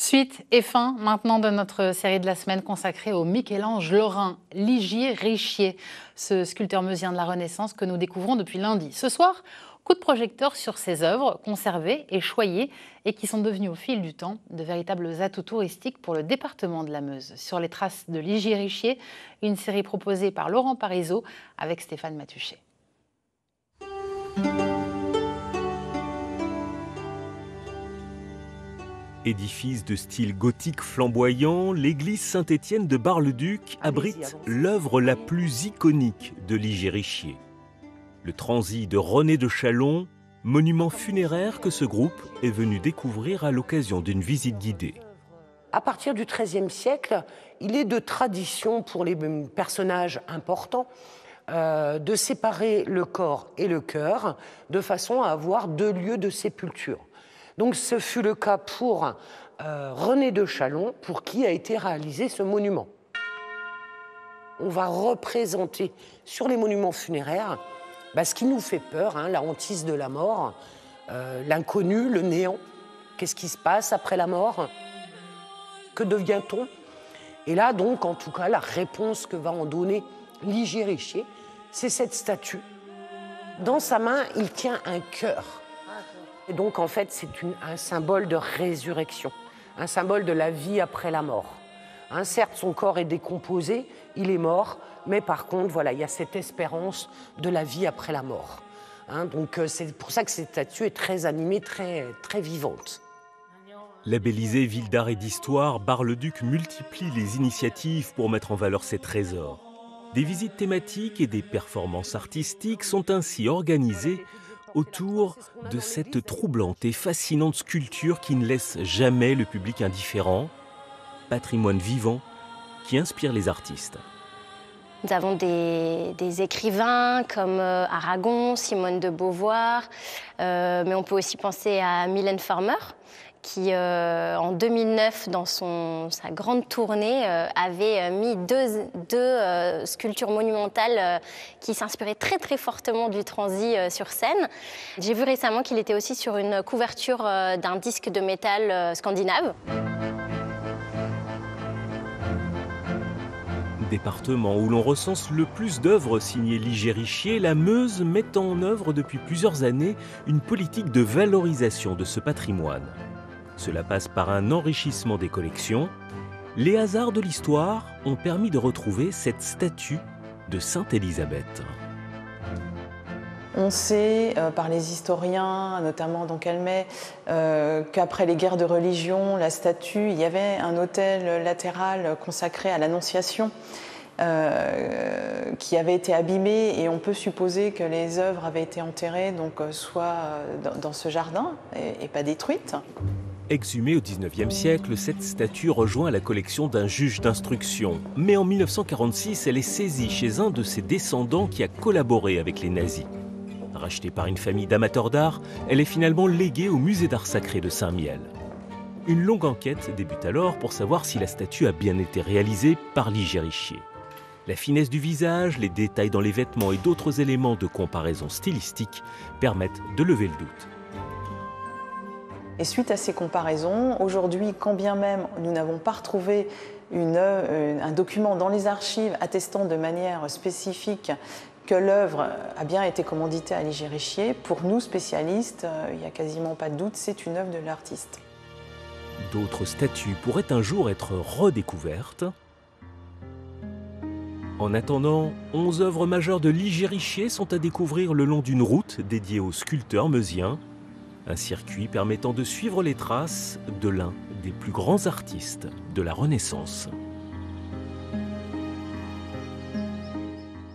Suite et fin maintenant de notre série de la semaine consacrée au Michel-Ange Lorrain, Ligier Richier, ce sculpteur meusien de la Renaissance que nous découvrons depuis lundi. Ce soir, coup de projecteur sur ses œuvres conservées et choyées et qui sont devenues au fil du temps de véritables atouts touristiques pour le département de la Meuse. Sur les traces de Ligier Richier, une série proposée par Laurent Parisot avec Stéphane Matuchet. Édifice de style gothique flamboyant, l'église Saint-Étienne de Bar-le-Duc abrite l'œuvre la plus iconique de Ligier Richier. Le transit de René de Chalon, monument funéraire que ce groupe est venu découvrir à l'occasion d'une visite guidée. À partir du XIIIe siècle, il est de tradition pour les personnages importants de séparer le corps et le cœur de façon à avoir deux lieux de sépulture. Donc ce fut le cas pour René de Chalon, pour qui a été réalisé ce monument. On va représenter sur les monuments funéraires ce qui nous fait peur, la hantise de la mort, l'inconnu, le néant. Qu'est-ce qui se passe après la mort? Que devient-on? Et là, donc, en tout cas, la réponse que va en donner Ligier Richier, c'est cette statue. Dans sa main, il tient un cœur. Et donc, en fait, c'est un symbole de résurrection, un symbole de la vie après la mort. Certes, son corps est décomposé, il est mort, mais par contre, voilà, il y a cette espérance de la vie après la mort. Donc, c'est pour ça que cette statue est très animée, très, très vivante. Labellisée ville d'art et d'histoire, Bar-le-Duc multiplie les initiatives pour mettre en valeur ses trésors. Des visites thématiques et des performances artistiques sont ainsi organisées autour de cette troublante et fascinante sculpture qui ne laisse jamais le public indifférent, patrimoine vivant qui inspire les artistes. Nous avons des écrivains comme Aragon, Simone de Beauvoir, mais on peut aussi penser à Mylène Farmer, qui en 2009, dans sa grande tournée, avait mis deux sculptures monumentales qui s'inspiraient très très fortement du transit sur scène. J'ai vu récemment qu'il était aussi sur une couverture d'un disque de métal scandinave. Département où l'on recense le plus d'œuvres signées Ligier Richier, la Meuse met en œuvre depuis plusieurs années une politique de valorisation de ce patrimoine. Cela passe par un enrichissement des collections. Les hasards de l'histoire ont permis de retrouver cette statue de Sainte Élisabeth. On sait par les historiens, notamment dans Calmet, qu'après les guerres de religion, la statue, il y avait un autel latéral consacré à l'Annonciation qui avait été abîmé, et on peut supposer que les œuvres avaient été enterrées soit dans ce jardin et pas détruites. Exhumée au XIXe siècle, cette statue rejoint la collection d'un juge d'instruction. Mais en 1946, elle est saisie chez un de ses descendants qui a collaboré avec les nazis. Rachetée par une famille d'amateurs d'art, elle est finalement léguée au musée d'art sacré de Saint-Mihiel. Une longue enquête débute alors pour savoir si la statue a bien été réalisée par Ligier Richier. La finesse du visage, les détails dans les vêtements et d'autres éléments de comparaison stylistique permettent de lever le doute. Et suite à ces comparaisons, aujourd'hui, quand bien même nous n'avons pas retrouvé un document dans les archives attestant de manière spécifique que l'œuvre a bien été commanditée à Ligier Richier, pour nous spécialistes, il n'y a quasiment pas de doute, c'est une œuvre de l'artiste. D'autres statues pourraient un jour être redécouvertes. En attendant, 11 œuvres majeures de Ligier Richier sont à découvrir le long d'une route dédiée aux sculpteurs meusiens. Un circuit permettant de suivre les traces de l'un des plus grands artistes de la Renaissance.